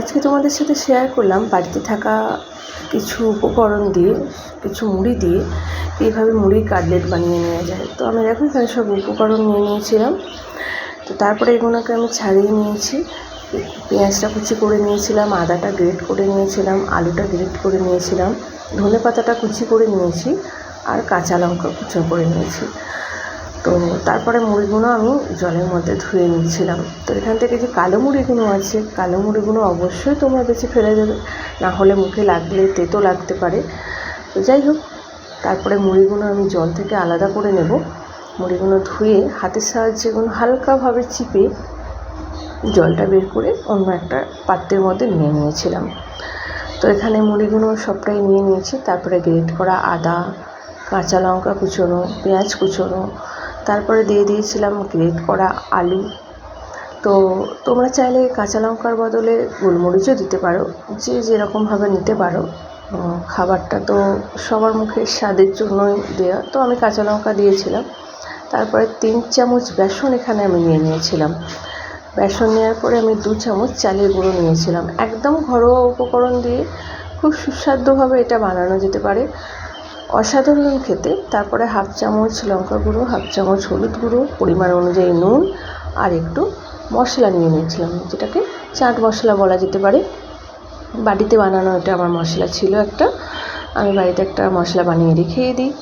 আজকে তোমাদের সাথে শেয়ার করলাম বাড়িতে থাকা কিছু উপকরণ দিয়ে, কিছু মুড়ি দিয়ে কীভাবে মুড়ির কাটলেট বানিয়ে নেওয়া যায়। তো আমি দেখো এখানে সব উপকরণ নিয়ে নিয়েছিলাম। তো তারপরে এগুলোকে আমি ছাড়িয়ে নিয়েছি। পেঁয়াজটা কুচি করে নিয়েছিলাম, আদাটা গ্রেট করে নিয়েছিলাম, আলুটা গ্রেট করে নিয়েছিলাম, ধনেপাতাটা কুচি করে নিয়েছি, আর কাঁচা লঙ্কা কুচো করে নিয়েছি। তো তারপরে মুড়িগুলো আমি জলের মধ্যে ধুয়ে নিচ্ছিলাম। তো এখান থেকে যে কালো মুড়িগুলো আছে, কালো মুড়িগুলো অবশ্যই তোমরা বেছে ফেলে দেবে, না হলে মুখে লাগলে তেতো লাগতে পারে। তো যাই হোক, তারপরে মুড়িগুলো আমি জল থেকে আলাদা করে নেব। মুড়িগুলো ধুয়ে হাতের সাহায্যে এগুলো হালকাভাবে চিপে জলটা বের করে অন্য একটা পাত্রের মধ্যে নিয়ে নিয়েছিলাম। তো এখানে মুড়িগুলো সবটাই নিয়ে নিয়েছি। তারপরে গ্রেট করা আদা, কাঁচা লঙ্কা কুচোনো, পেঁয়াজ কুচোনো, তারপরে দিয়ে দিয়েছিলাম গ্রেট করা আলু। তো তোমরা চাইলে কাঁচা লঙ্কার বদলে গোলমরিচও দিতে পারো, যে যেরকমভাবে নিতে পারো। খাবারটা তো সবার মুখের স্বাদের জন্যই দেওয়া, তো আমি কাঁচা লঙ্কা দিয়েছিলাম। তারপরে 3 চামচ বেসন এখানে আমি নিয়ে নিয়েছিলাম। বেসন নেওয়ার পরে আমি 2 চামচ চালের গুঁড়ো নিয়েছিলাম। একদম ঘরোয়া উপকরণ দিয়ে খুব সুস্বাদুভাবে এটা বানানো যেতে পারে, অসাধারণ খেতে। তারপরে 1/2 চামচ লঙ্কা গুঁড়ো, 1/2 চামচ হলুদ গুঁড়ো, পরিমাণ অনুযায়ী নুন, আর একটু মশলা নিয়ে নিয়েছিলাম, যেটাকে চাট মশলা বলা যেতে পারে। বাড়িতে বানানো এটা আমার মশলা ছিল একটা, আমি বাড়িতে একটা মশলা বানিয়ে রেখেই দিই।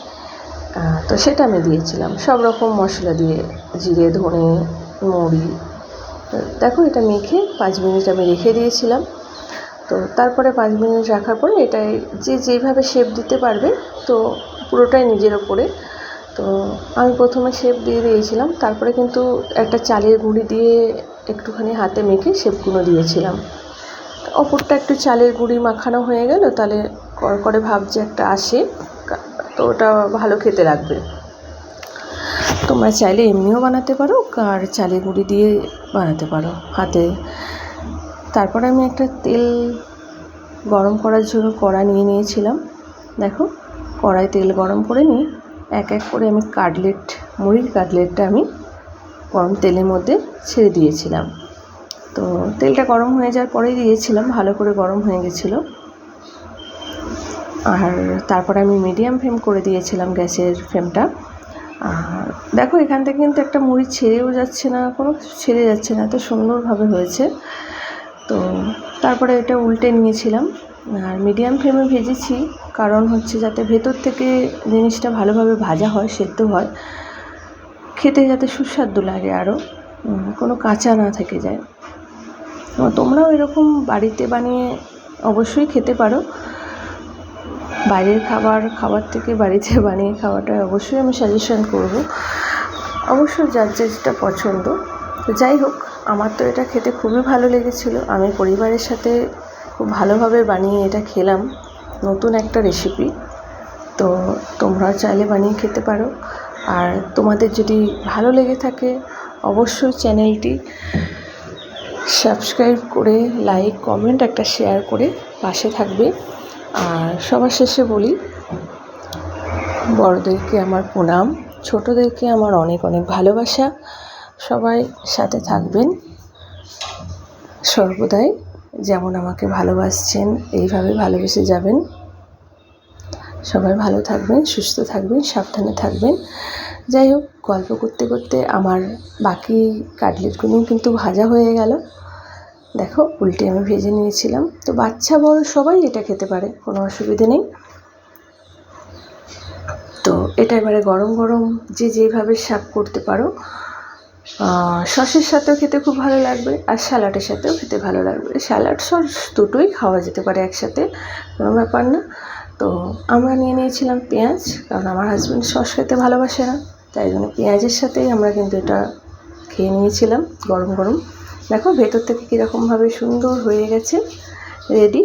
তো সেটা আমি দিয়েছিলাম, সব রকম মশলা দিয়ে, জিরে, ধনে, মৌরি। দেখো এটা মেখে 5 মিনিট আমি রেখে দিয়েছিলাম। তো তারপরে 5 মিনিট রাখার পরে এটাই যে যেভাবে শেপ দিতে পারবে, তো পুরোটাই নিজের ওপরে। তো আমি প্রথমে শেপ দিয়ে দিয়েছিলাম, তারপরে কিন্তু একটা চালের গুঁড়ি দিয়ে একটুখানি হাতে মেখে শেপগুলো দিয়েছিলাম। ওপরটা একটু চালের গুঁড়ি মাখানো হয়ে গেল, তাহলে কড়কড়ে ভাব যে একটা আসে, তো ওটা ভালো খেতে লাগবে। তোমরা চাইলে এমনিও বানাতে পারো, আর চালের গুঁড়ি দিয়ে বানাতে পারো হাতে। তারপরে আমি একটা তেল গরম করার জন্য কড়া নিয়ে নিয়েছিলাম। দেখো কড়ায় তেল গরম করে নিয়ে এক এক করে আমি মুড়ির কাটলেটটা আমি গরম তেলের মধ্যে ছেড়ে দিয়েছিলাম। তো তেলটা গরম হয়ে যাওয়ার পরেই দিয়েছিলাম, ভালো করে গরম হয়ে গেছিলো। আর তারপরে আমি মিডিয়াম ফ্লেম করে দিয়েছিলাম গ্যাসের ফ্লেমটা। আর দেখো এখান থেকে কিন্তু একটা মুড়ি ছেড়েও যাচ্ছে না, কোনো কিছু ছেড়ে যাচ্ছে না, এত সুন্দরভাবে হয়েছে। তো তারপরে এটা উল্টে নিয়েছিলাম, আর মিডিয়াম ফ্লেমে ভেজেছি, কারণ হচ্ছে যাতে ভেতর থেকে জিনিসটা ভালোভাবে ভাজা হয়, সেদ্ধ হয়, খেতে যাতে সুস্বাদু লাগে, আরও কোনো কাঁচা না থেকে যায়। তোমরাও এরকম বাড়িতে বানিয়ে অবশ্যই খেতে পারো। বাইরের খাবার থেকে বাড়িতে বানিয়ে খাওয়াটা অবশ্যই আমি সাজেশন করব, অবশ্যই যার যেটা পছন্দ। তো যাই হোক, আমার তো এটা খেতে খুবই ভালো লেগেছিলো। আমি পরিবারের সাথে খুব ভালোভাবে বানিয়ে এটা খেলাম, নতুন একটা রেসিপি। তো তোমরাও চাইলে বানিয়ে খেতে পারো। আর তোমাদের যদি ভালো লেগে থাকে অবশ্যই চ্যানেলটি সাবস্ক্রাইব করে, লাইক, কমেন্ট, একটা শেয়ার করে পাশে থাকবে। আর সবার শেষে বলি, বড়দেরকে আমার প্রণাম, ছোটদেরকে আমার অনেক অনেক ভালোবাসা। সবাই সাথে থাকবেন সর্বদাই, যেমন আমাকে ভালোবাসছেন এইভাবে ভালোবেসে যাবেন। সবাই ভালো থাকবেন, সুস্থ থাকবেন, সাবধানে থাকবেন। যাই হোক, গল্প করতে করতে আমার বাকি কাটলেটগুলোও কিন্তু ভাজা হয়ে গেল। দেখো উল্টে আমি ভেজে নিয়েছিলাম। তো বাচ্চা বড় সবাই এটা খেতে পারে, কোনো অসুবিধে নেই। তো এটা এবারে গরম গরম যে যেভাবে সার্ভ করতে পারো, সসের সাথেও খেতে খুব ভালো লাগবে, আর স্যালাডের সাথেও খেতে ভালো লাগবে। স্যালাড সস দুটোই খাওয়া যেতে পারে একসাথে, কোনো ব্যাপার না। তো আমরা নিয়ে নিয়েছিলাম পেঁয়াজ, কারণ আমার হাজব্যান্ড সস খেতে ভালোবাসে না, তাই জন্য পেঁয়াজের সাথেই আমরা কিন্তু এটা খেয়ে নিয়েছিলাম গরম গরম। দেখো ভেতর থেকে কীরকমভাবে সুন্দর হয়ে গেছে, রেডি।